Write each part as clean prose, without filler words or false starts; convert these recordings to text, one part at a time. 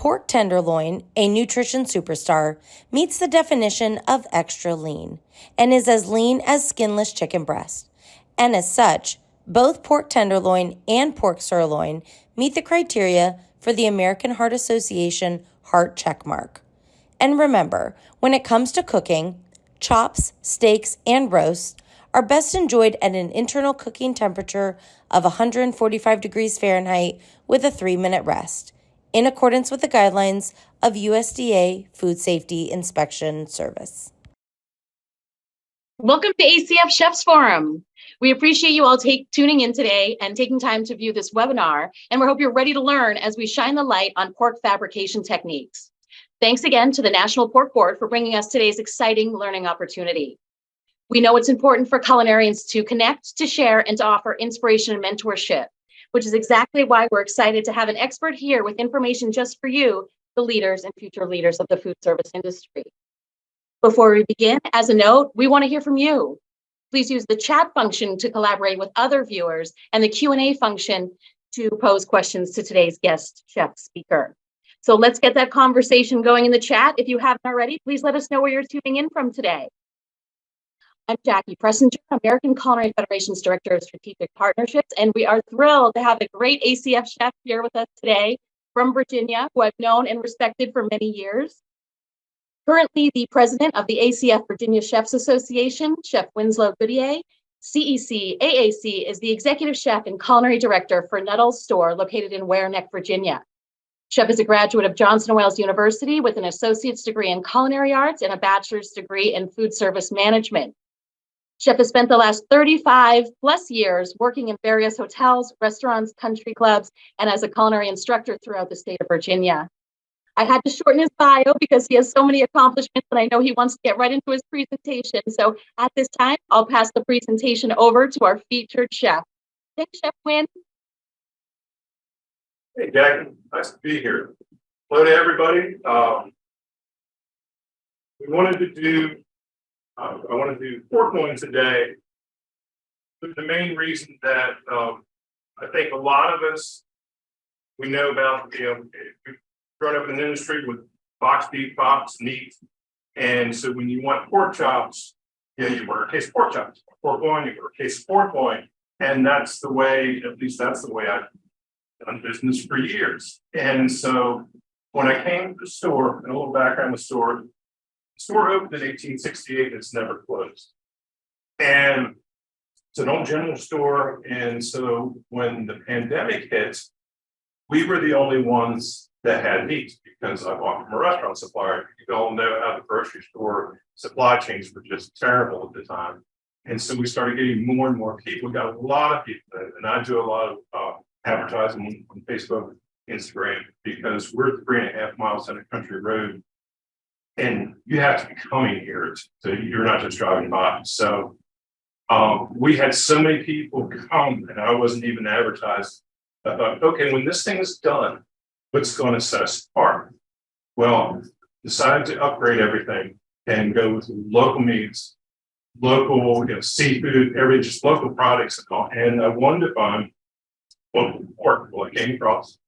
Pork tenderloin, a nutrition superstar, meets the definition of extra lean and is as lean as skinless chicken breast. And as such, both pork tenderloin and pork sirloin meet the criteria for the American Heart Association Heart Checkmark. And remember, when it comes to cooking, chops, steaks, and roasts are best enjoyed at an internal cooking temperature of 145 degrees Fahrenheit with a 3-minute rest, in accordance with the guidelines of USDA Food Safety Inspection Service. Welcome to ACF Chefs Forum. We appreciate you all tuning in today and taking time to view this webinar, and we hope you're ready to learn as we shine the light on pork fabrication techniques. Thanks again to the National Pork Board for bringing us today's exciting learning opportunity. We know it's important for culinarians to connect, to share, and to offer inspiration and mentorship, which is exactly why we're excited to have an expert here with information just for you, the leaders and future leaders of the food service industry. Before we begin, as a note, we want to hear from you. Please use the chat function to collaborate with other viewers and the Q&A function to pose questions to today's guest chef speaker. So let's get that conversation going in the chat. If you haven't already, please let us know where you're tuning in from today. I'm Jackie Pressinger, American Culinary Federation's Director of Strategic Partnerships, and we are thrilled to have a great ACF chef here with us today from Virginia, who I've known and respected for many years. Currently the president of the ACF Virginia Chefs Association, Chef Winslow Goodier. CEC AAC is the executive chef and culinary director for Nuttall's store located in Ware Neck, Virginia. Chef is a graduate of Johnson & Wales University with an associate's degree in culinary arts and a bachelor's degree in food service management. Chef has spent the last 35 plus years working in various hotels, restaurants, country clubs, and as a culinary instructor throughout the state of Virginia. I had to shorten his bio because he has so many accomplishments and I know he wants to get right into his presentation. So at this time, I'll pass the presentation over to our featured chef. Thanks, Chef Win. Hey, Jackie, nice to be here. Hello to everybody. I want to do pork loin today. The main reason that I think a lot of us, we know about, we've grown up in the industry with box beef, box meat. And so when you want pork chops, you order a case of pork chops. Pork loin, you order a case of pork loin. And that's the way, at least that's the way I've done business for years. And so when I came to the store, and a little background on the store opened in 1868 and it's never closed. And it's an old general store. And so when the pandemic hit, we were the only ones that had meat because I bought from a restaurant supplier. You all know how the grocery store supply chains were just terrible at the time. And so we started getting more and more people. We got a lot of people, and I do a lot of advertising on Facebook, Instagram, because we're 3.5 miles down a country road. And you have to be coming here, so you're not just driving by. So we had so many people come, and I wasn't even advertised. I thought, okay, when this thing is done, what's going to set us apart? Well, decided to upgrade everything and go with local meats, local seafood, just local products and all. And I wanted to find local pork. Well, I came across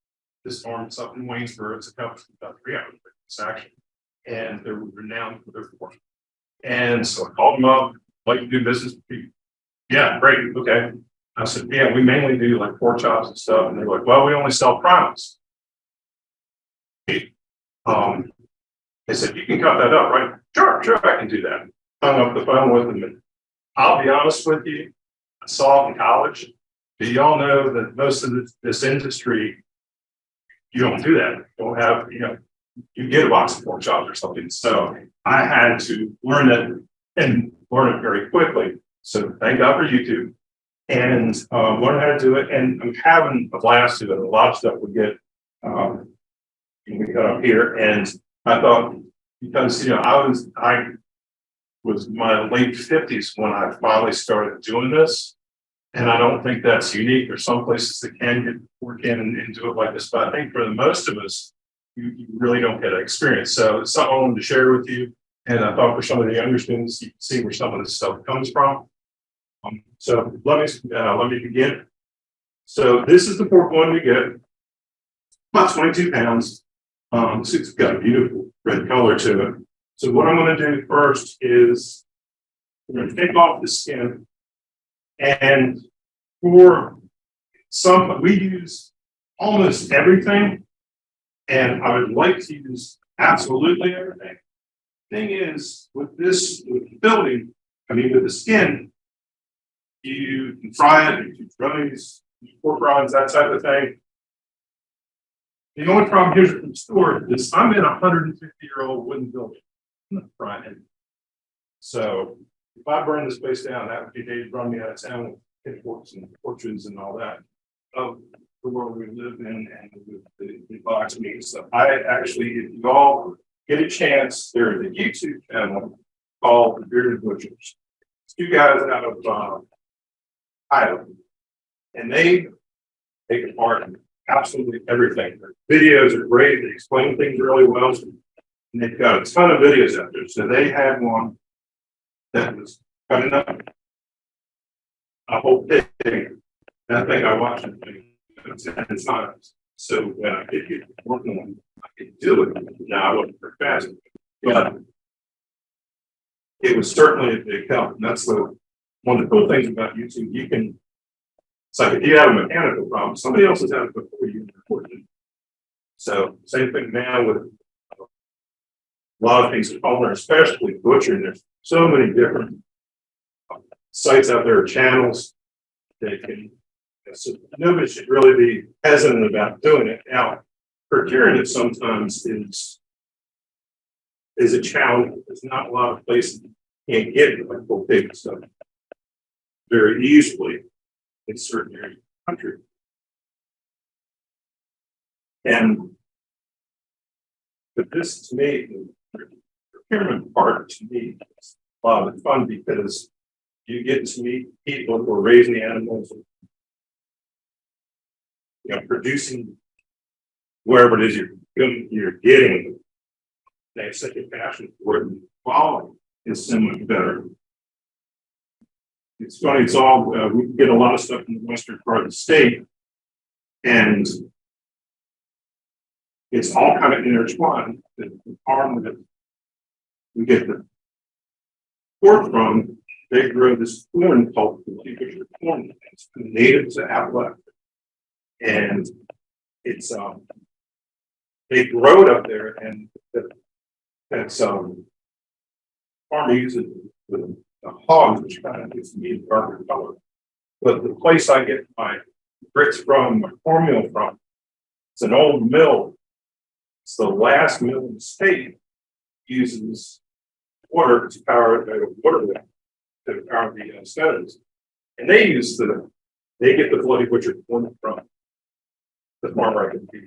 this farm up in Waynesboro. It's a company about 3 hours. It's actually. And they're renowned for their pork. And so I called them up, like to do business with people. Yeah, great, okay. I said, yeah, we mainly do like pork chops and stuff. And they're like, well, we only sell primals. They said, you can cut that up, right? Sure, I can do that. Hung up the phone with them. And I'll be honest with you, I saw it in college. But y'all know that most of this industry, you don't do that. You don't have, you get a box of pork chops or something. So I had to learn it and learn it very quickly. So thank God for YouTube and learn how to do it. And I'm having a blast doing it. A lot of stuff we get we got up here. And I thought, because I was my late 50s when I finally started doing this. And I don't think that's unique. There's some places that can get work in and do it like this. But I think for the most of us, you really don't get that experience. So it's something I wanted to share with you. And I thought for some of the younger students, you can see where some of this stuff comes from. So let me begin. So this is the pork loin we get, about 22 pounds. It's got a beautiful red color to it. So what I'm going to do first is I'm going to take off the skin, and for some, we use almost everything, and I would like to use absolutely everything. Thing is, with this, with the building, I mean, with the skin, you can fry it, you can fries, pork rinds, that type of thing. The only problem here from the store is I'm in a 150-year-old wooden building. I'm not frying it. So if I burn this place down, that would be they'd run me out of town with pitchforks and orchards and all that. Of the world we live in and the box meat stuff. I actually, if you all get a chance, there's a YouTube channel called The Bearded Butchers. It's two guys out of Iowa, and they take apart absolutely everything. Their videos are great. They explain things really well, and they've got a ton of videos out there. So they had one that was cutting up a whole pig. That thing I watched it 10 times. So when I did get working on it, I could do it. Now I wasn't very fast, but it was certainly a big help. And that's one of the cool things about YouTube. You can, it's like if you have a mechanical problem, somebody else has had it before you report it. So same thing now with a lot of things in culinary, especially butchering. There's so many different sites out there, channels that can. So nobody should really be hesitant about doing it. Now, procuring it sometimes is a challenge. There's not a lot of places you can't get it, like full pig stuff very easily in certain areas of the country. But this to me, the procurement part to me is a lot of fun because you get to meet people who are raising the animals. Producing wherever it is you're getting, they have such a passion for it. The quality is so much better. It's funny, it's all, we get a lot of stuff in the western part of the state, and it's all kind of intertwined. The farm that we get the pork from, they grow this corn called the corn. It's native to Appalachia. And it's they grow it up there, and that's farmer uses the hogs, which kind of gives the meat a darker color. But the place I get my grits from, my cornmeal from, it's an old mill. It's the last mill in the state uses water to power the water wheel to power the stoves, and they get the bloody butcher corn from the farmer I can be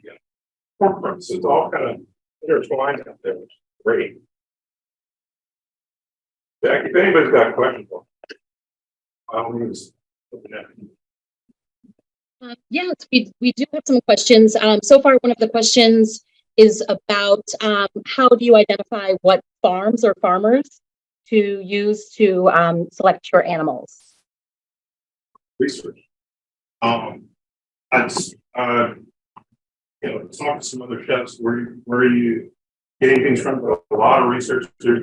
pork from. So it's all kind of intertwined out there, which is great. Jack, if anybody's got questions, I'll use open that. Yes, we do have some questions. So far, one of the questions is about how do you identify what farms or farmers to use to select your animals? Research. Talk to some other chefs. Where are you getting things from? A lot of research. There's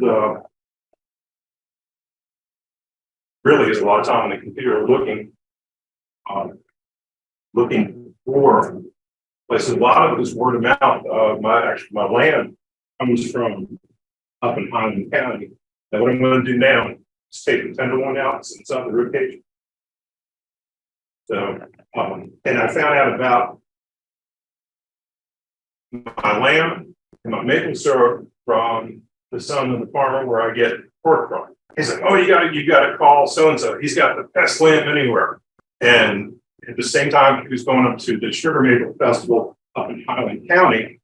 really is a lot of time on the computer looking for places. A lot of it is word of mouth. My land comes from up in Highland County. And what I'm going to do now is take the tenderloin out since it's on the rib cage. So, and I found out about my lamb and my maple syrup from the son of the farmer where I get pork from. He's like, oh, you gotta call so and so. He's got the best lamb anywhere. And at the same time, he was going up to the Sugar Maple Festival up in Highland County,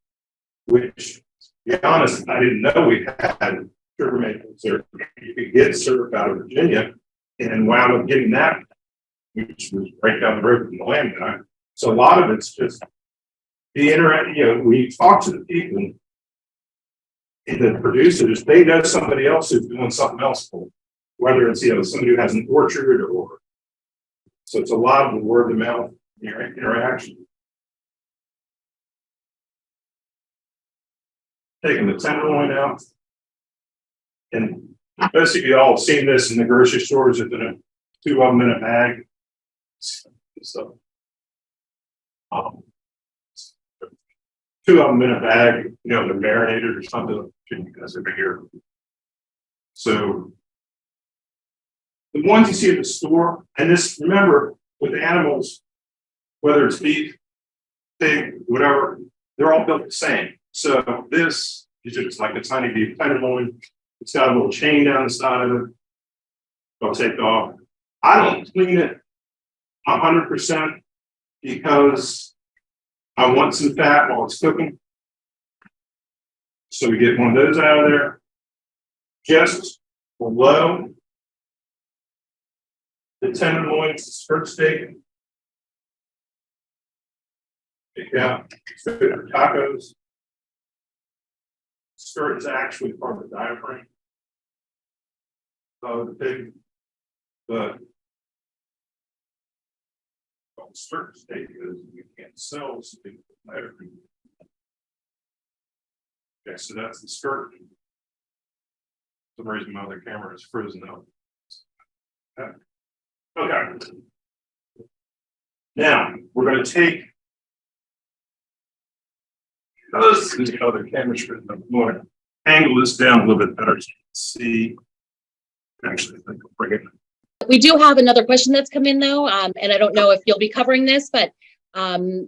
which, to be honest, I didn't know we had sugar maple syrup. You could get syrup out of Virginia, and wound up getting that, which was right down the road from the lamb guy. So a lot of it's just the internet, when you talk to the people, the producers, they know somebody else who's doing something else for them, whether it's, somebody who has an orchard or, so it's a lot of the word of mouth interaction. taking the tenderloin out. And basically, all have seen this in the grocery stores. It's in a 2 of them in a bag. So, 2 of them in a bag, you know, they're marinated or something. You guys over here. So, the ones you see at the store, and this, remember, with animals, whether it's beef, pig, whatever, they're all built the same. So this is just like a tiny beef tenderloin. It's got a little chain down the side of it. I'll take off. I don't clean it 100% because I want some fat while it's cooking. So we get one of those out of there. Just below the tenderloin, skirt steak. Yeah, for tacos. Skirt is actually part of the diaphragm of the pig, but skirt steak is you can't sell steak with diaphragm. Okay, so that's the skirt. For some reason my other camera is frozen up. Okay. Now we're going to take the other camera screen. I'm going to angle this down a little bit better so you can see. Actually, I think I'll bring it. We do have another question that's come in though, and I don't know if you'll be covering this, but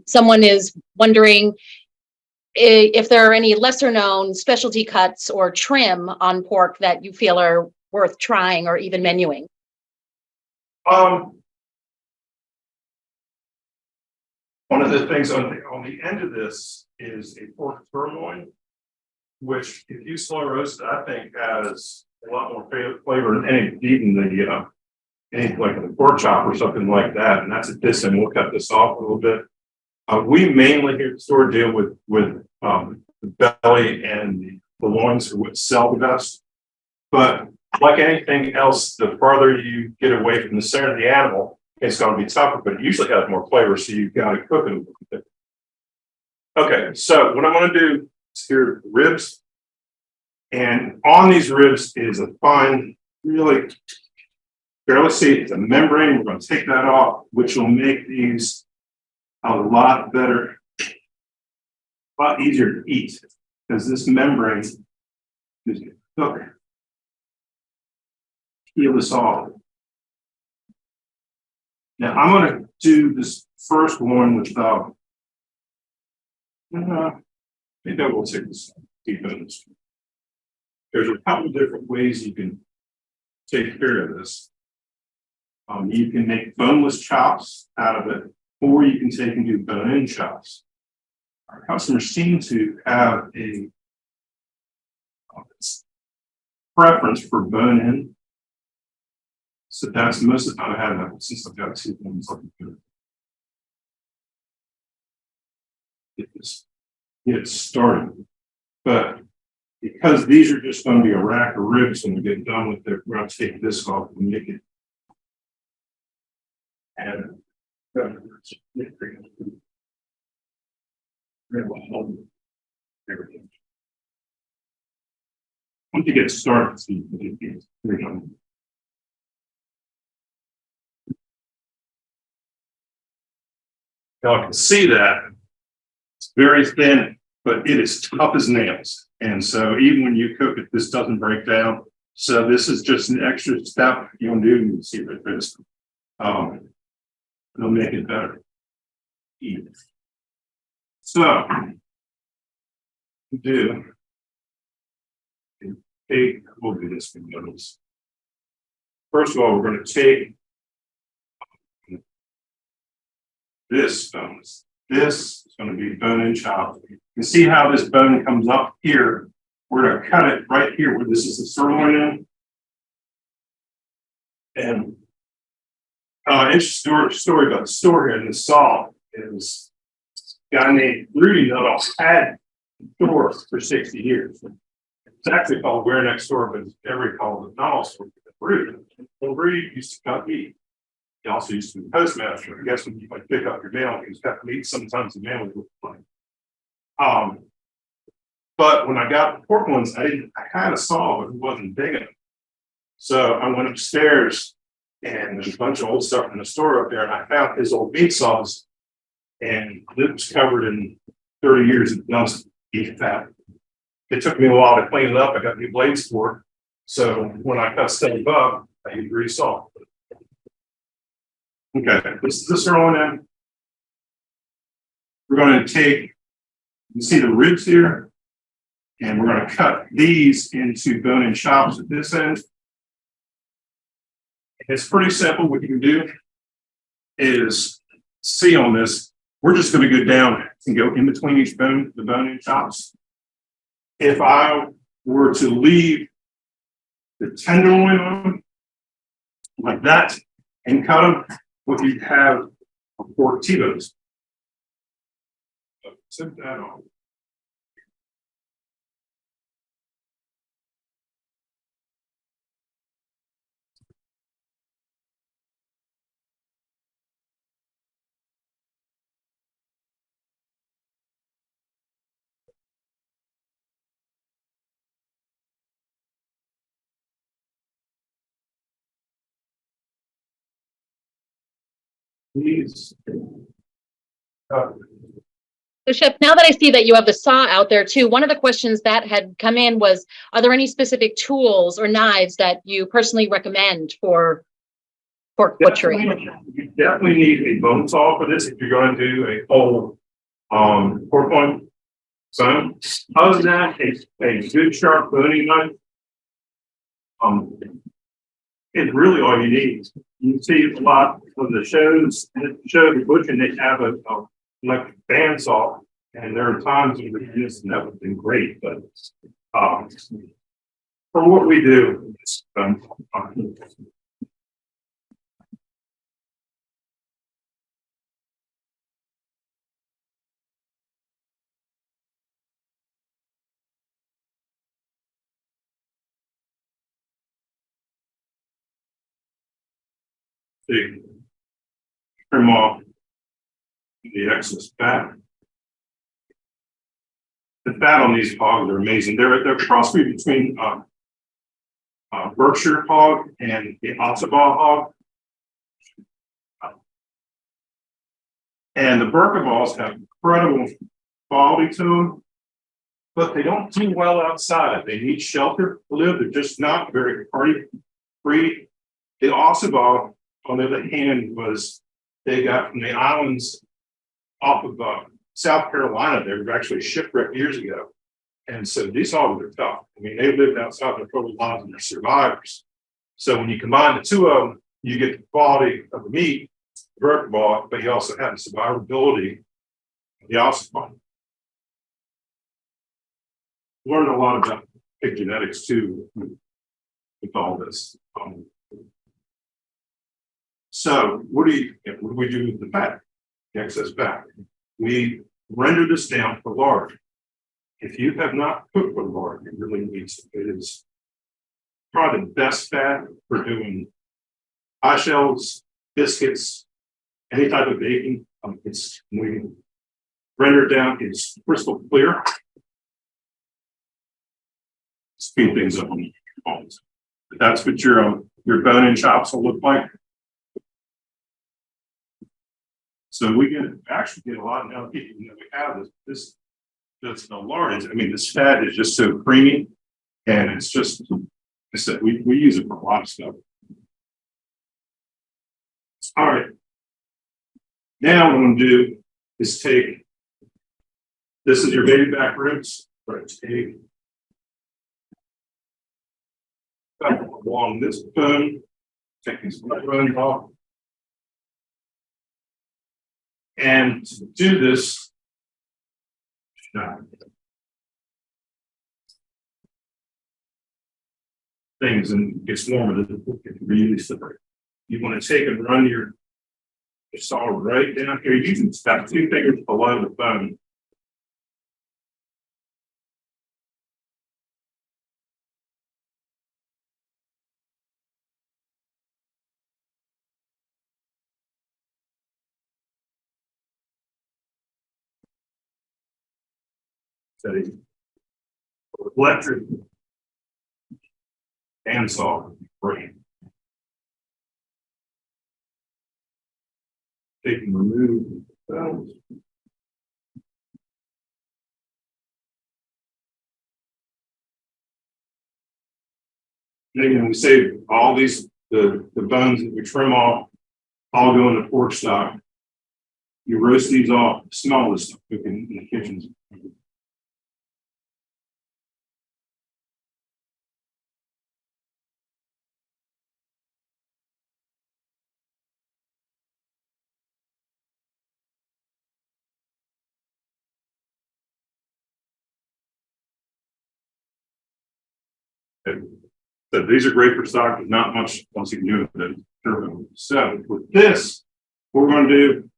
someone is wondering if there are any lesser known specialty cuts or trim on pork that you feel are worth trying or even menuing. One of the things on the end of this is a pork sirloin, which if you slow roast it, I think has a lot more flavor than even any like a pork chop or something like that. And that's a dish, and we'll cut this off a little bit. We mainly here at the store deal with the belly and the loins are what sell the best. But like anything else, the farther you get away from the center of the animal, it's going to be tougher, but it usually has more flavor, so you've got to cook it a little bit. Okay, so what I'm going to do is here ribs, and on these ribs is a fine, really barely see it's a membrane. We're going to take that off, which will make these a lot better, a lot easier to eat because this membrane is going to cook. Peel this off. Now I'm going to do this first one with maybe I will take this deep in this. There's a couple of different ways you can take care of this. You can make boneless chops out of it, or you can take and do bone-in chops. Our customers seem to have a preference for bone-in. So that's most of the time I have that since I've got 2 things like that. Get it started. But because these are just going to be a rack of ribs when we get done with it, we're going to take this off and make it. And everything. Once you get started, you're done. Y'all can see that it's very thin, but it is tough as nails. And so even when you cook it, this doesn't break down. So this is just an extra step you'll do. You can see right this. It'll make it better. Eat it. So we'll do this with noodles. First of all, we're going to take this bone. This is going to be bone-in chop. You can see how this bone comes up here. We're going to cut it right here where this is the sirloin in. And interesting story about the store here in the Salt is a guy named Rudy Nuttall had the store for 60 years. It's actually called Where Next Door, but it's every called the Nuttall store. Rudy. Well, Rudy used to cut meat. He also used to be postmaster. I guess when you like pick up your mail, he was cutting meat. Sometimes the mail would look funny. But when I got the pork ones, I kind of saw it wasn't big enough. So I went upstairs and there's a bunch of old stuff in the store up there, and I found his old meat sauce, and it was covered in 30 years of dust, beef fat. It took me a while to clean it up. I got new blades for it. So when I cut steak up, I use grease salt. Okay, this is the sirloin. We're going to take, you see the ribs here, and we're going to cut these into bone-in chops at this end. It's pretty simple. What you can do is see on this, we're just going to go down and go in between each bone, the bone-in chops. If I were to leave the tenderloin on like that and cut them, what you'd have are pork T-bones. Set that on. These. So Chef, now that I see that you have the saw out there too, one of the questions that had come in was, are there any specific tools or knives that you personally recommend for pork butchery? You definitely need a bone saw for this if you're going to do a whole pork loin. So other than that, a good sharp boning knife. It's really all you need. You see a lot of the shows and show the butcher, they have a like bandsaw, and there are times when we use this and that would be great, but for what we do, it's see, trim off the excess fat. The fat on these hogs are amazing. They're a crossbreed between Berkshire hog and the Ottawa hog. And the Berkaballs have incredible quality to them, but they don't do well outside. They need shelter to live. They're just not very party free. The Ottawa, on the other hand, they got from the islands off of South Carolina. They were actually shipwrecked years ago. And so these hogs are tough. I mean, they lived outside the coastal lines and they're survivors. So when you combine the two of them, you get the quality of the meat, the Berkeball, but you also have the survivability of the Ossipon. Learned a lot about pig genetics too with all this. So what do we do with the fat, the excess fat? We render this down for lard. If you have not cooked with lard, it really needs to. It is probably the best fat for doing pie shells, biscuits, any type of baking. We render it down. It's crystal clear. Speed things up on your phones. That's what your bone-in chops will look like. So we actually get a lot of now people that we have this that's no lard. I mean, this fat is just so creamy, and it's just I said we use it for a lot of stuff. All right. Now what I'm gonna do is take this is your baby back ribs. Right, take along this bone, take these bones off. And to do this, things and it gets warmer, it really slippery. You want to take and run your saw right down here. You can stop 2 fingers below the bone. Steady. electric bandsaw, great. They can remove those. Again, we save all these, the bones that we trim off, all go into pork stock. You roast these off, smell this stuff cooking in the kitchens. So these are great for stock, but not much else you can do with it. So with this, what we're going to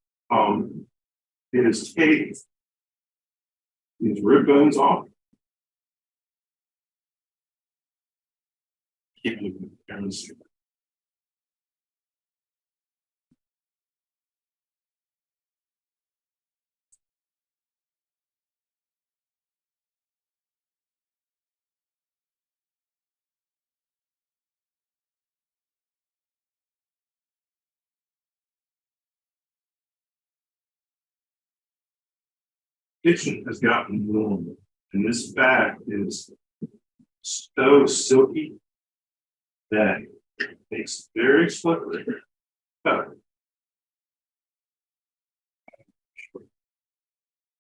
do is take these rib bones off. Keep looking at the cameras. Kitchen has gotten warm, and this fat is so silky that it makes very slippery. So,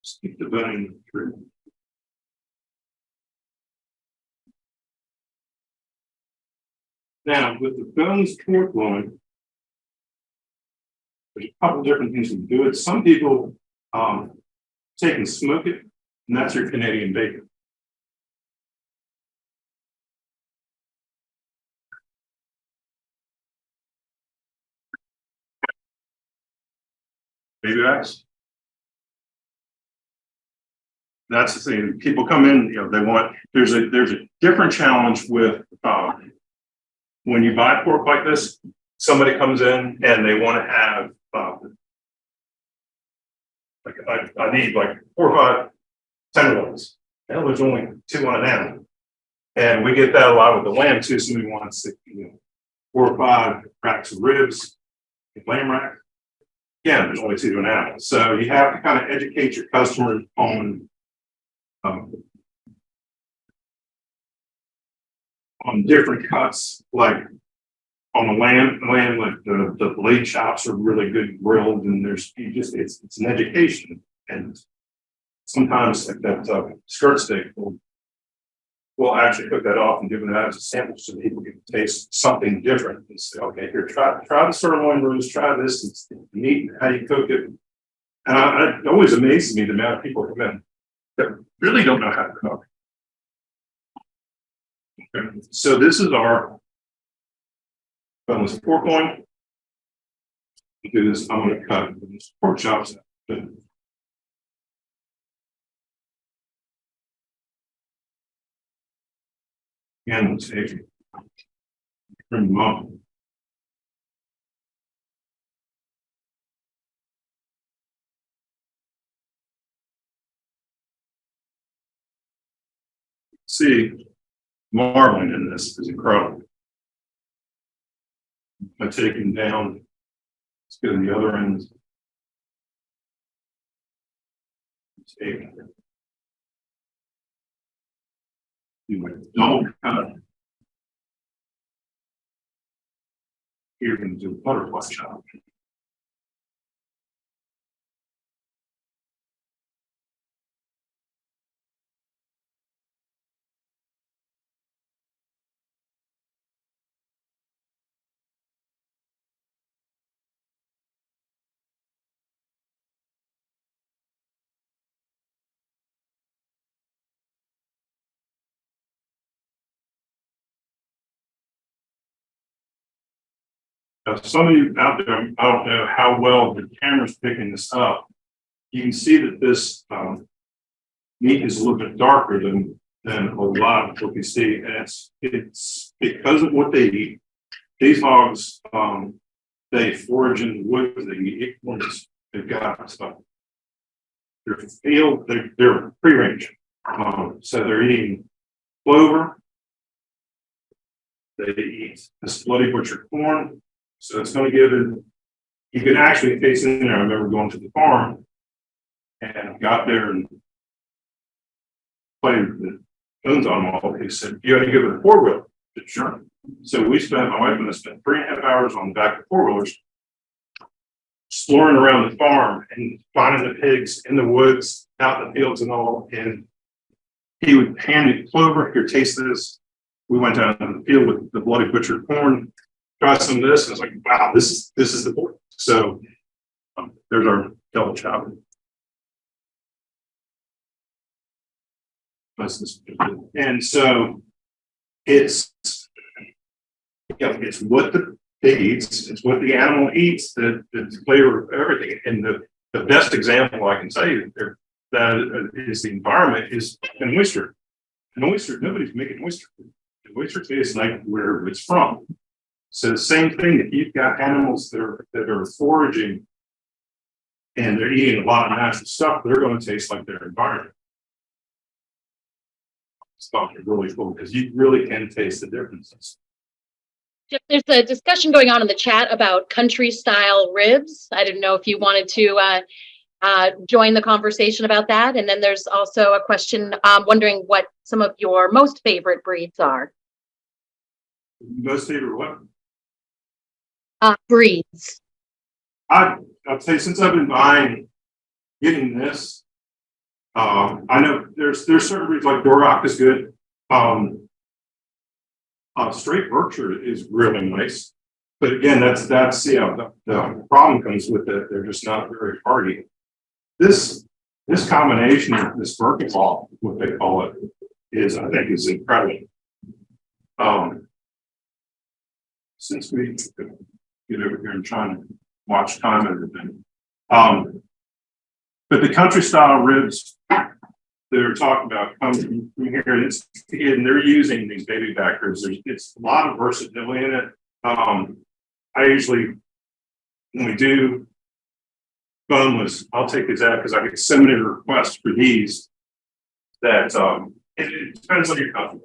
just keep the bone through. Now, with the boneless pork loin, there's a couple different things to do it. Some people take and smoke it, and that's your Canadian bacon. Baby backs. That's the thing. People come in, you know, they want. There's a different challenge with when you buy pork like this. Somebody comes in and they want to have like I need like 4 or 5 tenderloins. And there's only 2 on an end. And we get that a lot with the lamb too. Somebody wants 4 or 5 racks of ribs, lamb rack. Again, there's only 2 to an animal. So you have to kind of educate your customer on different cuts, like on the lamb, like the blade chops are really good grilled, and it's an education. And sometimes like that skirt steak we'll actually cook that off and give them that as a sample so people can taste something different and say, okay, here, try the sirloin roast, try this, it's neat, how you cook it. And it always amazes me the amount of people come in that really don't know how to cook. Okay. So this is our boneless pork loin. Do this, I'm going to cut these pork chops. And we'll take trim them up. See, marveling in this is incredible. By taking down, let's get to the other end. Take do a double cut. Here we're going to do a butterfly chop. Now, some of you out there, I don't know how well the camera's picking this up. You can see that this meat is a little bit darker than a lot of what we see, and it's because of what they eat. These hogs, they forage in the woods. They eat acorns. They've got they're free range, so they're eating clover. They eat this bloody butcher corn. So it's going to give it, you can actually taste it in there. I remember going to the farm and got there and played the bones on them all. He said, you got to give it a four-wheel. Sure. So we spent, my wife and I spent 3.5 hours on the back of four-wheelers, exploring around the farm and finding the pigs in the woods, out in the fields and all. And he would hand me clover, here, taste this. We went down in the field with the bloody butcher corn, tried some of this, and I was like, wow, this is the pork. So there's our double chop. And so it's what the pig eats, it's what the animal eats, the flavor of everything. And the best example I can tell you there that is the environment is an oyster. An oyster, nobody's making oyster food. The oyster tastes like where it's from. So the same thing, if you've got animals that are foraging and they're eating a lot of natural stuff, they're going to taste like their environment. Stuff is really cool because you really can taste the differences. There's a discussion going on in the chat about country style ribs. I didn't know if you wanted to join the conversation about that. And then there's also a question wondering what some of your most favorite breeds are. Most favorite what? Breeds. I'll say since I've been getting this, I know there's certain breeds like Duroc is good. Straight Berkshire is really nice, but again, that's the problem comes with it. They're just not very hardy. This combination of this vertical, what they call it, I think is incredible. Since we get over here and trying to watch time and everything, but the country style ribs they're talking about come from here, and they're using these baby back ribs. It's a lot of versatility in it. I usually, when we do boneless, I'll take these out because I get so many requests for these that it depends on your customer.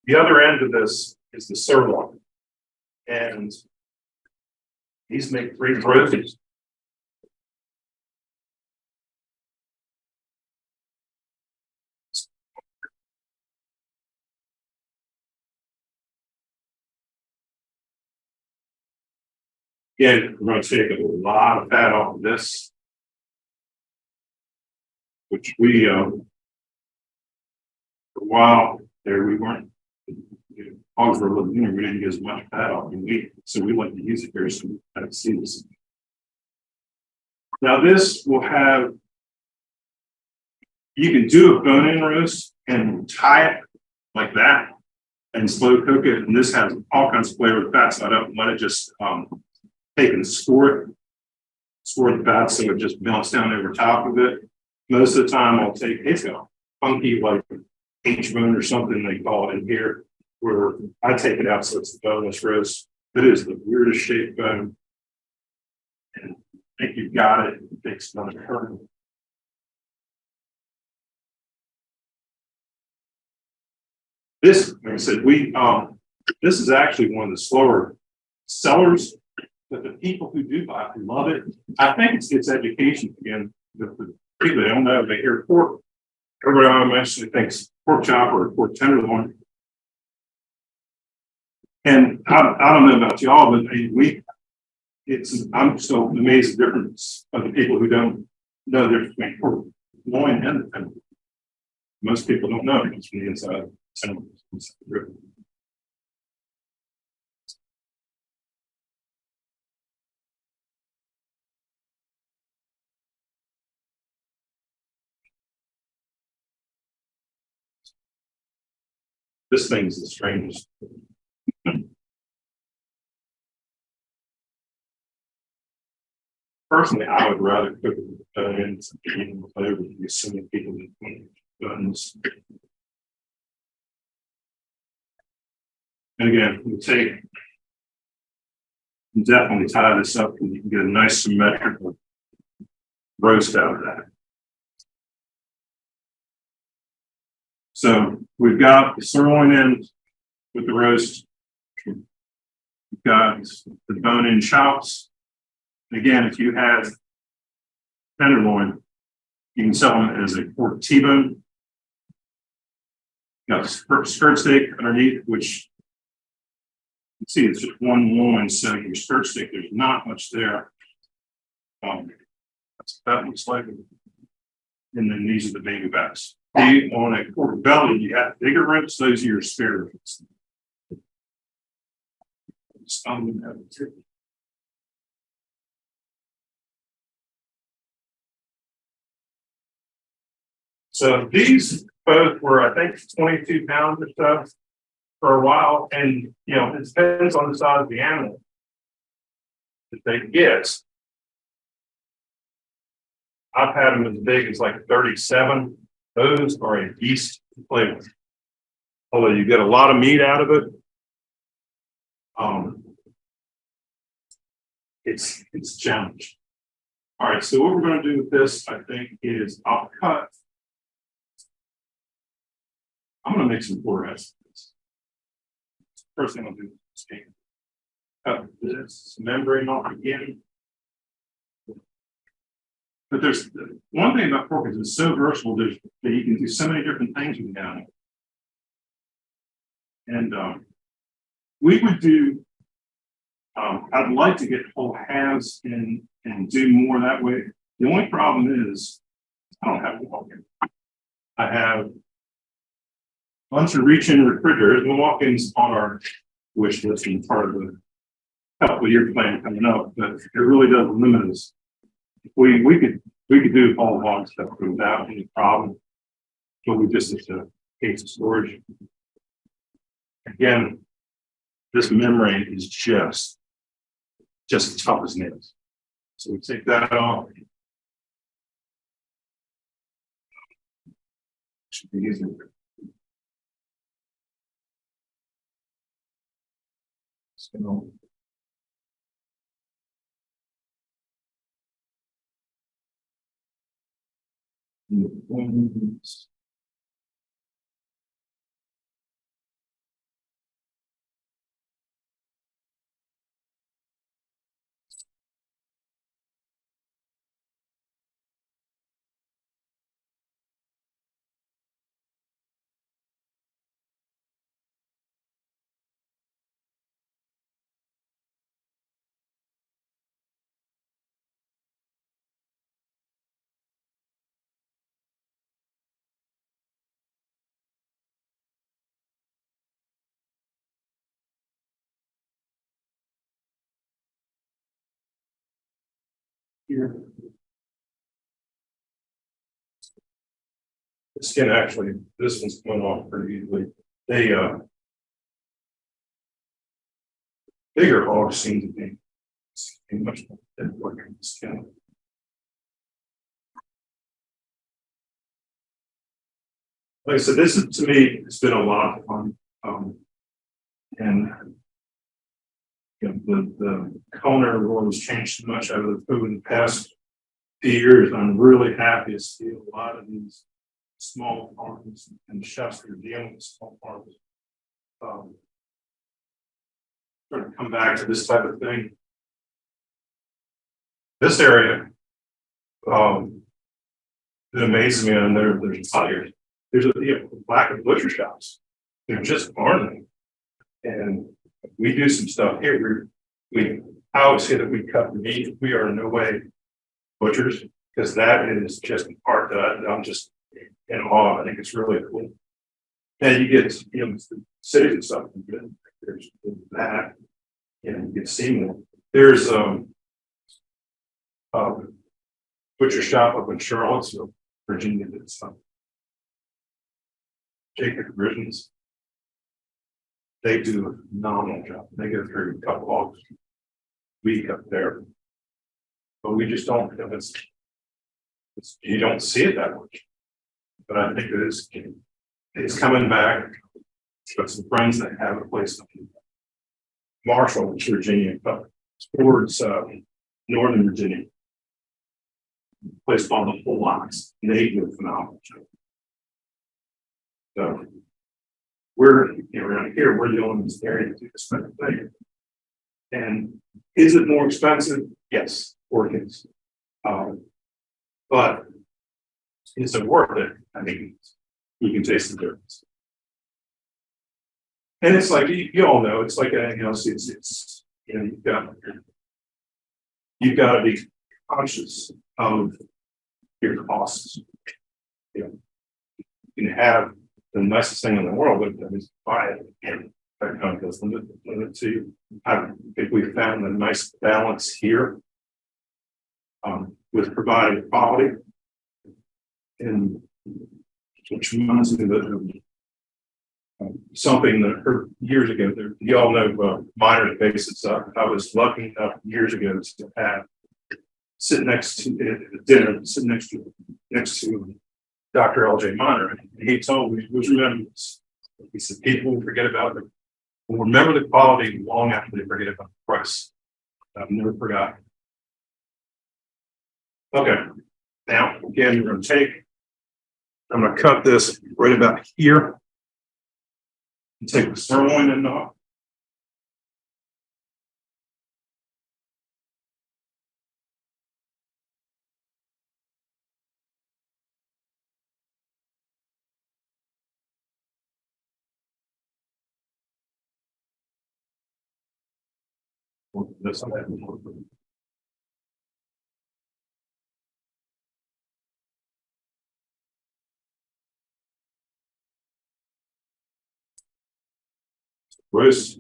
The other end of this is the sirloin, and these make great rotis. Again, we're going to take a lot of fat off of this, which we, for a while there, we weren't, hogs were a little leaner, we didn't get as much fat off in meat, so we like to use it here so we can see this. Now this will have, you can do a bone-in roast and tie it like that and slow cook it, and this has all kinds of flavor fat, so I don't let it just take and score the fat so it just melts down over top of it. Most of the time I'll take, it's got a funky like H-bone or something they call it in here, where I take it out so it's the boneless roast. It is the weirdest shaped bone. And I think you've got it. It takes another turn. This, like I said, this is actually one of the slower sellers, but the people who do buy it love it. I think it's education again. The people that don't know, they hear pork. Everybody automatically thinks pork chop or pork tenderloin. And I don't know about y'all, but I'm still amazed at the difference of the people who don't know the difference between pork loin and the tenderloin. Most people don't know it's from the inside. This thing's the strangest. Personally, I would rather cook it with onions and flavor than so many people that buns. And again, we take can definitely tie this up and you can get a nice symmetrical roast out of that. So we've got the sirloin in with the roast. We've got the bone-in chops. Again, if you have tenderloin, you can sell them as a pork T-bone. Got the skirt steak underneath, which you can see it's just one loin. So your skirt steak, there's not much there. That's what that looks like. And then these are the baby backs. On a pork belly, you have bigger ribs. Those are your spare ribs. So these both were, I think, 22 pounds or so for a while. And, you know, it depends on the size of the animal that they get. I've had them as big as like 37. Those are a beast to play with. Although you get a lot of meat out of it. It's challenging. All right, so what we're going to do with this, I think, is I'll cut. I'm going to make some pork recipes. First thing I'll do is cut this membrane off again. But there's one thing about pork is it's so versatile that you can do so many different things with the animal. And we would do. I'd like to get whole halves and do more that way. The only problem is I don't have a walk-in. I have a bunch of reach-in refrigerators. The walk-ins on our wish list and part of the couple-year plan coming up, but it really does limit us. We could do all log stuff without any problem, but we just have to case of storage. Again, this membrane is just tough as nails. So we take that off. Should be easier. So, here. The skin actually, this one's coming off pretty easily. They bigger hogs seem to be much more working the skin. Like I said, this is to me, it's been a lot of fun. And you know, the culinary world has changed so much over the food in the past few years. I'm really happy to see a lot of these small farms and chefs that are dealing with small farms. Trying to come back to this type of thing. This area, it amazes me, and there's fires. There's a lack of butcher shops. There just aren't. And we do some stuff here. I always say that we cut the meat. We are in no way butchers, because that is just part that I'm just in awe. I think it's really cool. And you get, cities and stuff. There's that, you get seeing. There's butcher shop up in Charlottesville, Virginia, did some. Jacob Britton's. They do a phenomenal job. They go through a couple hogs a week up there, but we just don't. You don't see it that much. But I think it's coming back. Got some friends that have a place in Marshall, Virginia, towards Northern Virginia. Place called the Whole Locks. And they do a phenomenal job. So we're around here, we're the only ones area to do this kind of thing. And is it more expensive? Yes, organs. But is it worth it? I mean, you can taste the difference. And it's like you all know, it's like anything else. It's you've got to be conscious of your costs. You can have the nicest thing in the world, but just buy it and that kind of goes limit to. I think we found a nice balance here with providing quality, and which reminds me of something that occurred years ago. You all know minor basis. I was lucky enough years ago to have sit next to dinner, sit next to Dr. LJ Miner. And he told me, he said, people will forget about them. Will remember the quality long after they forget about the price. I've never forgotten. Okay, now again, we're going to I'm going to cut this right about here. And take the sirloin and off. This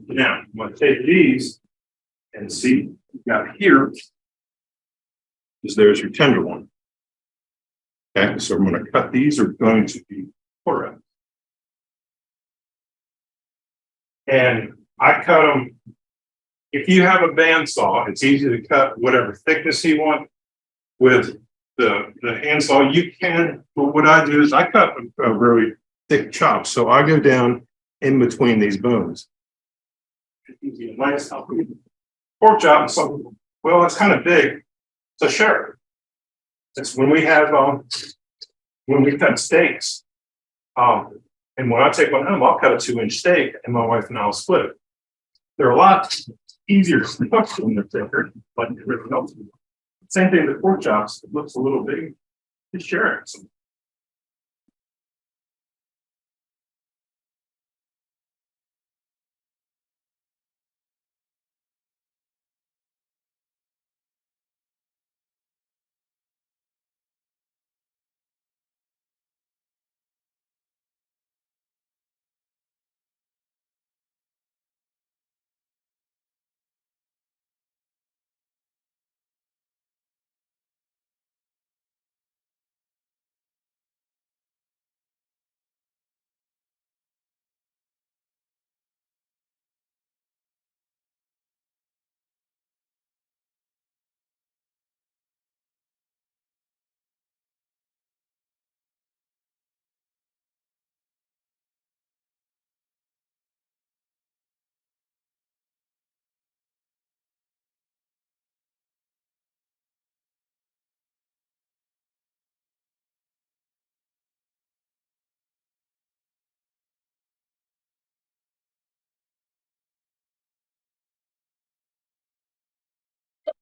now, I'm going to take these and see what you got here is there's your tender one. Okay, so I'm going to cut these are going to be quarter ounce. And I cut them. If you have a bandsaw, it's easy to cut whatever thickness you want with the handsaw. You can, but what I do is I cut a really thick chop. So I go down in between these bones. Nice pork chop and something. Well, it's kind of big. So sure. It's when we have when we cut steaks. And when I take one home, I'll cut a 2-inch steak, and my wife and I'll split it. They're a lot easier to cook when they're thicker, but it really helps. Same thing with pork chops. It looks a little big. Just share it.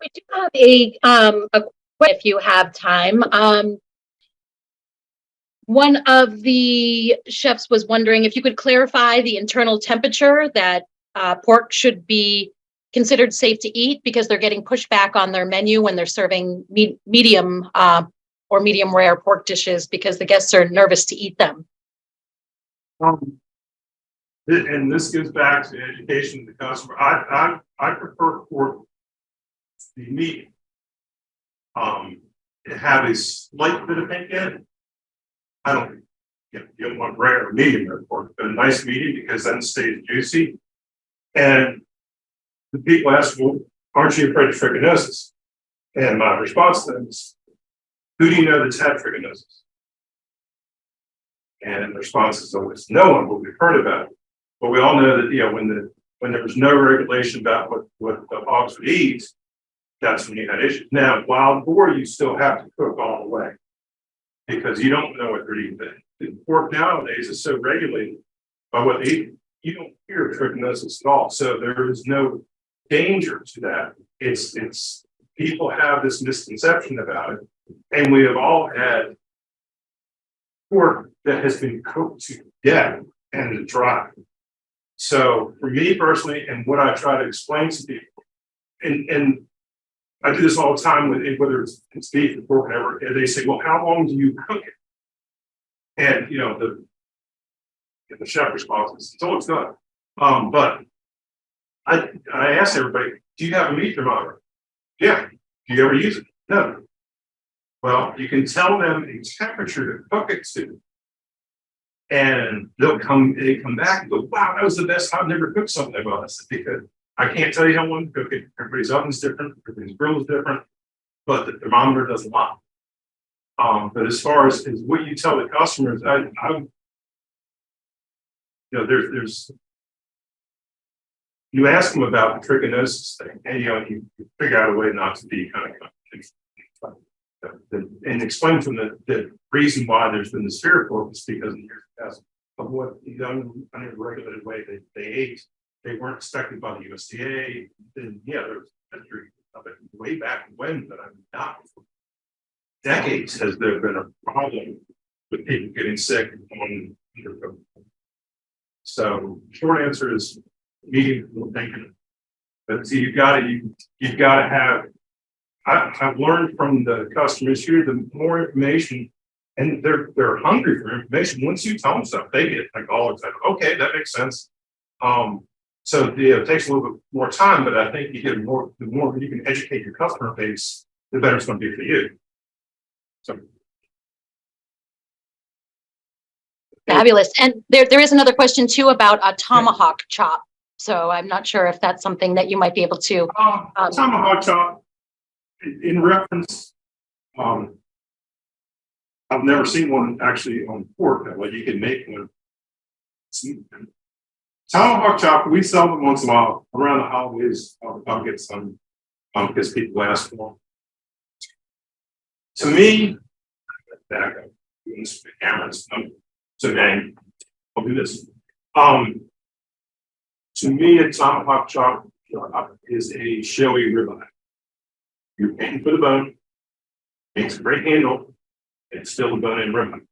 We do have a if you have time. One of the chefs was wondering if you could clarify the internal temperature that pork should be considered safe to eat, because they're getting pushback on their menu when they're serving medium or medium rare pork dishes because the guests are nervous to eat them. And this goes back to education of the customer. I prefer pork to be meat. To have a slight bit of pink in it. I don't, you don't want rare or medium rare pork, but a nice medium, because then it stays juicy. And the people ask, well, aren't you afraid of trichinosis? And my response to them is, who do you know that's had trichinosis? And the response is always no one, but we've heard about it. But we all know that, when when there was no regulation about what the hogs would eat, that's when you had issues. Now, wild boar, you still have to cook all the way because you don't know what they're eating. The pork nowadays is so regulated by what they eat, you don't hear trichinosis at all. So there is no danger to that. It's people have this misconception about it, and we have all had pork that has been cooked to death and dry. So for me personally, and what I try to explain to people, and I do this all the time with whether it's beef or pork, whatever, and they say, well, how long do you cook it? And you know, the chef response is, oh, it's done. But I ask everybody, do you have a meat thermometer? Yeah. Do you ever use it? No. Well, you can tell them a temperature to cook it to. And they come back and go, wow, that was the best. I've never cooked something like this, because I can't tell you how long to cook it. Everybody's oven's different, everybody's grill is different, but the thermometer doesn't lie. But as far as what you tell the customers, there's you ask them about the trichinosis thing, and you figure out a way not to be kind of and explain to them the reason why there's been this fear of is because in years past of what the unregulated way they ate. They weren't inspected by the USDA. And yeah, there was history of it way back when, but not for decades has there been a problem with people getting sick on undercooked. So short answer is medium thinking. But see, you've got to have. I've learned from the customers here, the more information, and they're hungry for information. Once you tell them stuff, they get like all excited. Okay, that makes sense. So it takes a little bit more time, but I think you get more. The more you can educate your customer base, the better it's going to be for you. So. Fabulous. And there is another question too about a tomahawk chop. So I'm not sure if that's something that you might be able to. Tomahawk chop, in reference, I've never seen one actually on pork that way. You can make one. Tomahawk chop, we sell them once in a while around the holidays. I'll get some because people ask for them. To me, back up. The cameras. So dang, I'll do this. To me, a tomahawk chop is a showy ribeye. You're paying for the bone. It's a great handle. It's still a bone-in ribeye.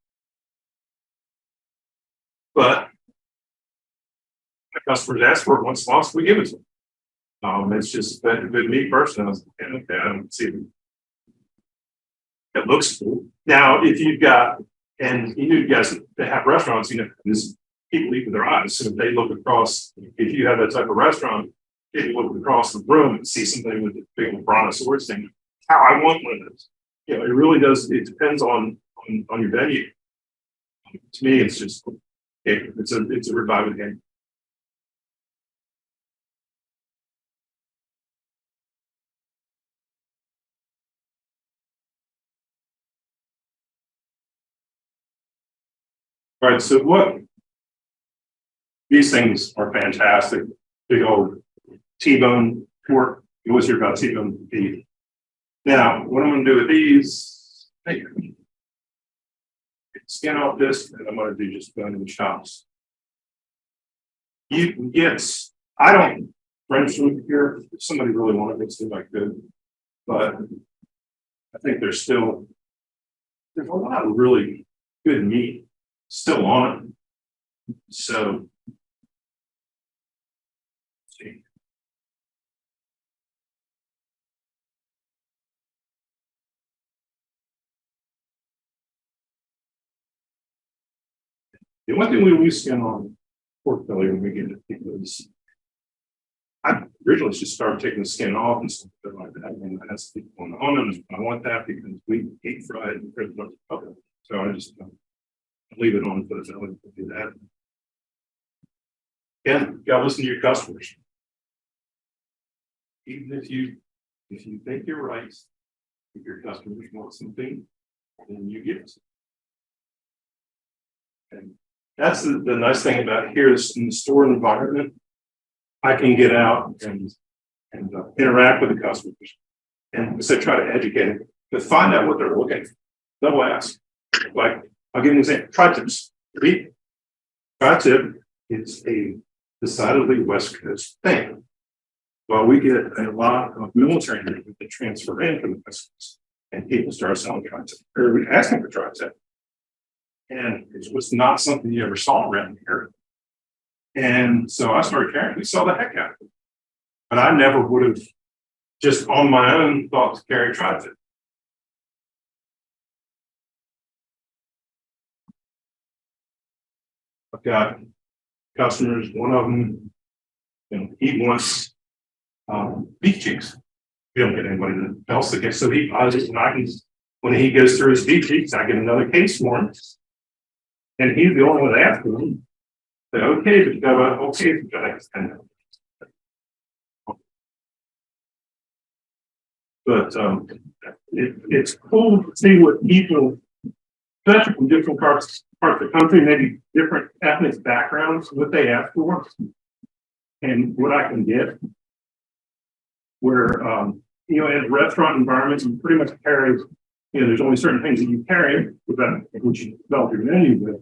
But the customers ask for it once in a while, so we give it to them. It's just that with me personally, I was like, okay, I don't see it. It looks cool. Now, if you've got, and you guys that have restaurants, this people eat with their eyes. So if they look across, if you have that type of restaurant, if you look across the room and see somebody with a big brontosaurus thing, how I want one of those. It really does. It depends on your venue. To me, it's just it's a ribeye game. All right, so these things are fantastic. Big old T-bone pork. You always hear about T-bone beef. Now, what I'm going to do with these, skin off this, and I'm going to do just bone in chops. You can get, I don't French food here. If somebody really wanted it, seems like good, but I think there's a lot of really good meat still on it. So, let's see. The one thing we lose skin on pork belly when we get it is I originally just started taking the skin off and stuff like that. And I asked people on the home, I want that because we eat fried and so I just leave it on for the belly to do that. Yeah, you gotta listen to your customers. Even if you think you're right, if your customers want something, then you give it. And that's the nice thing about here is in the store environment. I can get out and interact with the customers. And so try to educate them, to find out what they're looking for. They'll ask. Like, I'll give you an example. Tri-tips. Tri-tip is a decidedly West Coast thing. Well, we get a lot of military that transfer in from the West Coast, and people start selling tri-tip, or asking for tri-tip. And it was not something you ever saw around here. And so I started carrying. We saw the heck out of it. But I never would have just on my own thought to carry tri-tip. I've got customers, one of them, he wants beef cheeks. We don't get anybody else that gets, so he buys it, and I can, when he goes through his beef cheeks, I get another case for him. And he's the only one that asks him. Say, okay, but you got about okay, but I extend it. But it's cool to see what people, especially from different parts of the country, maybe different ethnic backgrounds, what they ask for, and what I can get. Where in a restaurant environment, you pretty much carry, there's only certain things that you carry with that, which you develop your menu with.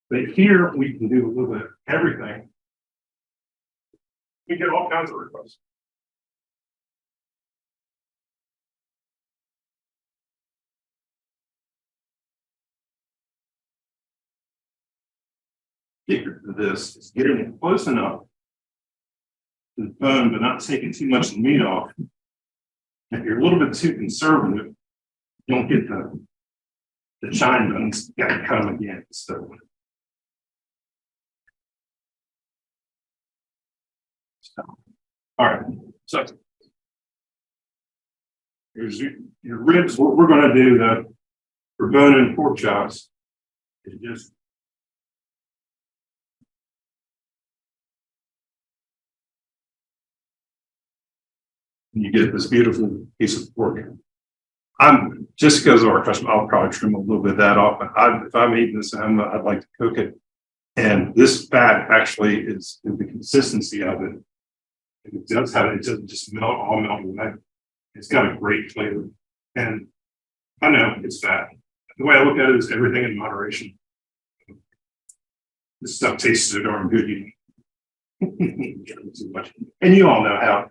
But here we can do a little bit of everything. We get all kinds of requests. Secret to this is getting it close enough to the bone, but not taking too much of the meat off. If you're a little bit too conservative, you don't get the shine bones. You got to cut them again. So all right. So here's your ribs. What we're going to do for bone-in pork chops is just you get this beautiful piece of pork. I'm just because of our custom, I'll probably trim a little bit of that off. But if I'm eating this, I'd like to cook it. And this fat actually is the consistency of it. It does have it doesn't just all melt away. It's got a great flavor. And I know it's fat. The way I look at it is everything in moderation. This stuff tastes so darn good. Too much. And you all know how.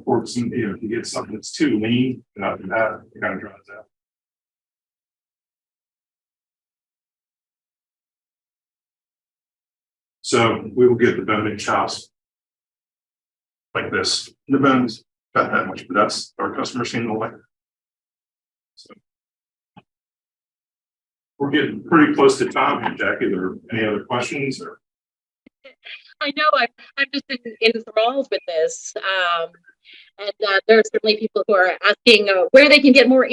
Or if you get something that's too lean, after that, it kind of dries out. So we will get the bone-in chops like this. The bone's not that much, but that's our customer seem to like. So we're getting pretty close to time here, Jackie. Are there any other questions? Or I know I'm just enthralled with this. And there are certainly people who are asking where they can get more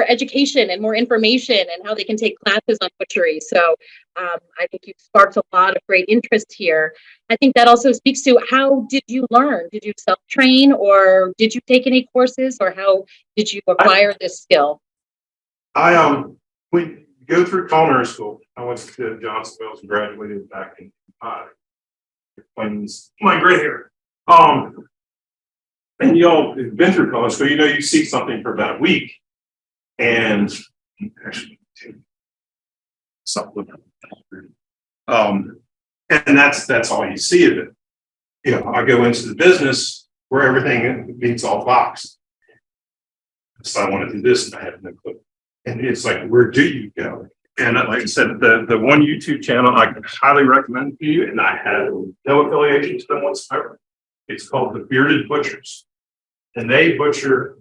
education and more information and how they can take classes on butchery. So I think you've sparked a lot of great interest here. I think that also speaks to how did you learn? Did you self-train or did you take any courses or how did you acquire this skill? We go through culinary school. I went to Johnson Wales and graduated back in my gray hair. And y'all have been through college, so you see something for about a week, and actually, something. And that's all you see of it. I go into the business where everything meets all boxed. So I want to do this, and I have no clue. And it's like, where do you go? And like I said, the one YouTube channel I can highly recommend to you, and I have no affiliation to them whatsoever. It's called The Bearded Butchers. And they butcher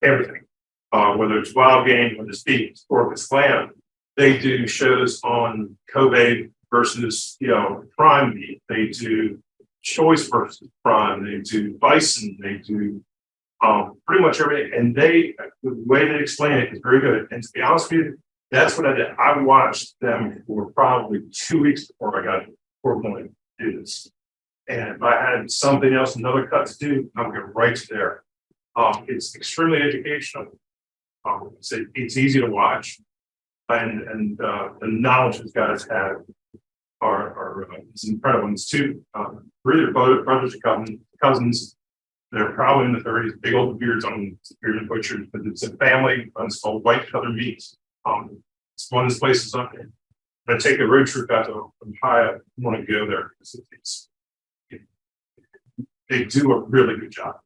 everything, whether it's wild game, whether it's beef, pork, it's lamb. They do shows on Kobe versus, prime beef. They do choice versus prime. They do bison. They do pretty much everything. And the way they explain it is very good. And to be honest with you, that's what I did. I watched them for probably 2 weeks before I got to do this. And if I had something else, another cut to do, I would go right to there. It's extremely educational. It's easy to watch, and the knowledge these guys have is incredible. It's two, really brothers and cousins. They're probably in the 30s, big old beards on bearded butchers, but it's a family. It's called White Feather Meats. It's one of those places up there. I take a road trip out to Ohio. I want to go there. They do a really good job.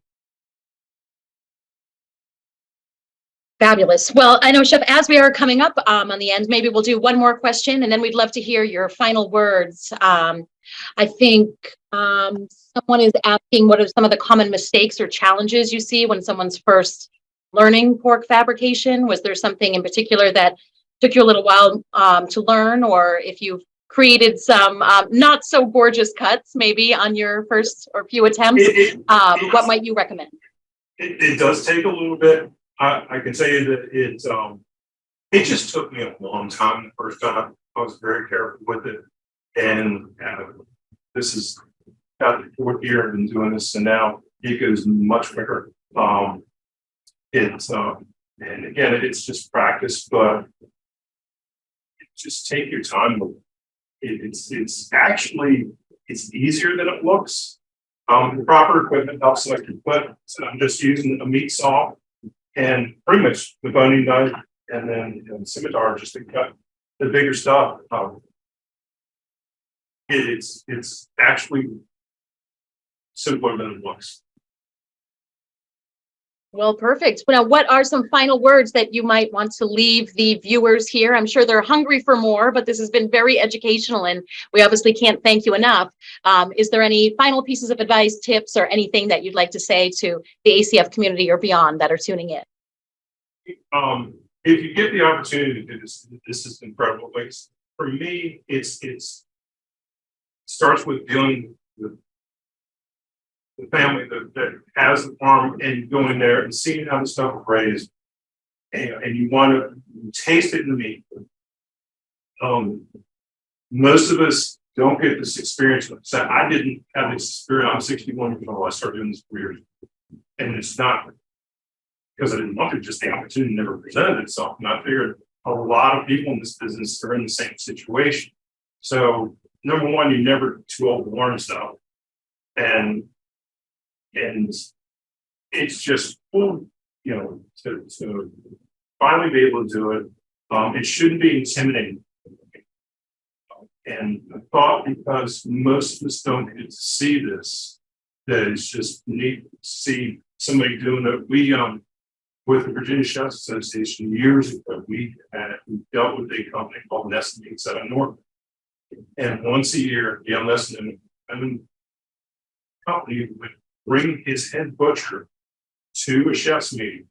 Fabulous. Well, I know, Chef, as we are coming up on the end, maybe we'll do one more question, and then we'd love to hear your final words. I think someone is asking, what are some of the common mistakes or challenges you see when someone's first learning pork fabrication? Was there something in particular that took you a little while to learn, or if you've created some not so gorgeous cuts maybe on your first or few attempts, what might you recommend? It does take a little bit. I can say that it just took me a long time the first time. I was very careful with it, and this is about the 4th year I've been doing this, and now it goes much quicker. And again, it's just practice, but just take your time. It's actually easier than it looks. The proper equipment helps select your foot. So I'm just using a meat saw and pretty much the boning knife, and then scimitar just to cut the bigger stuff. It's actually simpler than it looks. Well, perfect. Now, what are some final words that you might want to leave the viewers here? I'm sure they're hungry for more, but this has been very educational, and we obviously can't thank you enough. Is there any final pieces of advice, tips, or anything that you'd like to say to the ACF community or beyond that are tuning in? If you get the opportunity to do this, this is an incredible place. For me, it starts with dealing with the family that has the farm, and going there and seeing how the stuff is raised, and you want to taste it in the meat. Most of us don't get this experience. So I didn't have this experience. I'm 61 years old. I started doing this for years, and it's not because I didn't want to. Just the opportunity never presented itself, and I figured a lot of people in this business are in the same situation. So number one, you're never too old to learn stuff, and it's just cool, to finally be able to do it. It shouldn't be intimidating. And I thought, because most of us don't get to see this, that it's just neat to see somebody doing it. We, with the Virginia Chefs Association years ago, we dealt with a company called Nestle out of North. And once a year, the Nestle company would bring his head butcher to a chef's meeting,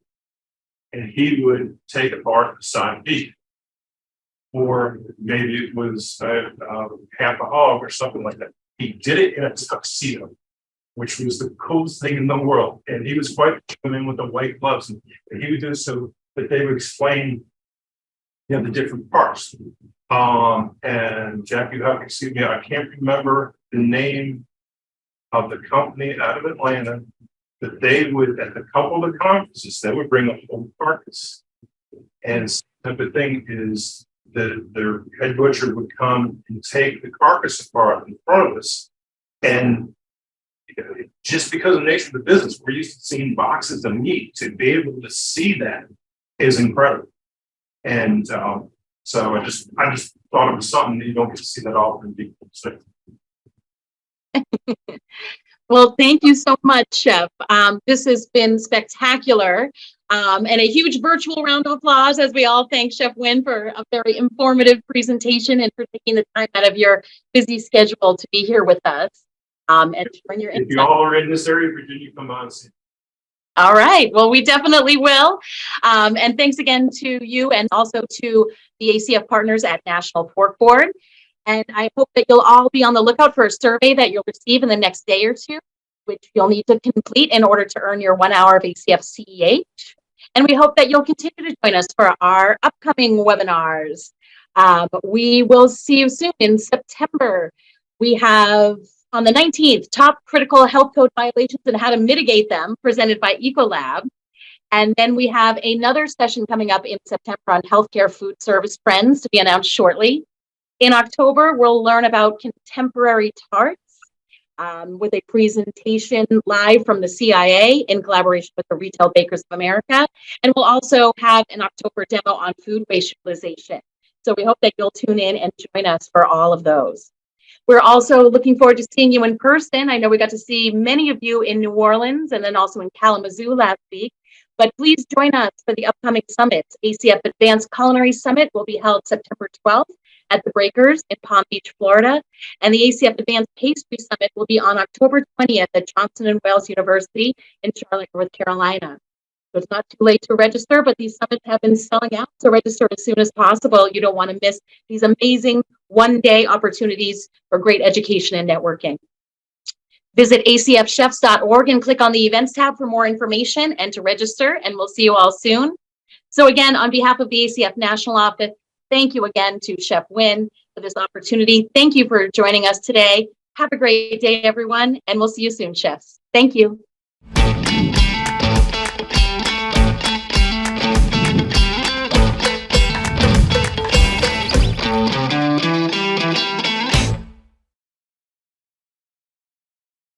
and he would take apart the side beef, or maybe it was half a hog or something like that. He did it in a tuxedo, which was the coolest thing in the world. And he was quite coming in with the white gloves, and he would do it so that they would explain, the different parts. And Jack, you have to excuse me, I can't remember the name of the company out of Atlanta, that they would, at a couple of the conferences, they would bring a whole carcass. And the thing is that their head butcher would come and take the carcass apart in front of us. And just because of the nature of the business, we're used to seeing boxes of meat. To be able to see that is incredible. And so I just thought it was something that you don't get to see that often. So. Well, thank you so much, Chef. This has been spectacular, and a huge virtual round of applause as we all thank Chef Win for a very informative presentation and for taking the time out of your busy schedule to be here with us. And sharing your insights. If you all are in this area, Virginia, come on. All right. Well, we definitely will. And thanks again to you, and also to the ACF partners at National Pork Board. And I hope that you'll all be on the lookout for a survey that you'll receive in the next day or two, which you'll need to complete in order to earn your 1 hour of ACF CEH. And we hope that you'll continue to join us for our upcoming webinars. We will see you soon in September. We have on the 19th, top critical health code violations and how to mitigate them, presented by Ecolab. And then we have another session coming up in September on healthcare food service trends, to be announced shortly. In October, we'll learn about contemporary tarts with a presentation live from the CIA in collaboration with the Retail Bakers of America. And we'll also have an October demo on food waste utilization. So we hope that you'll tune in and join us for all of those. We're also looking forward to seeing you in person. I know we got to see many of you in New Orleans and then also in Kalamazoo last week. But please join us for the upcoming summits. ACF Advanced Culinary Summit will be held September 12th at the Breakers in Palm Beach, Florida. And the ACF Advanced Pastry Summit will be on October 20th at Johnson & Wales University in Charlotte, North Carolina. So it's not too late to register, but these summits have been selling out. So register as soon as possible. You don't want to miss these amazing one-day opportunities for great education and networking. Visit acfchefs.org and click on the events tab for more information and to register, and we'll see you all soon. So again, on behalf of the ACF National Office, thank you again to Chef Win for this opportunity. Thank you for joining us today. Have a great day, everyone, and we'll see you soon, chefs. Thank you.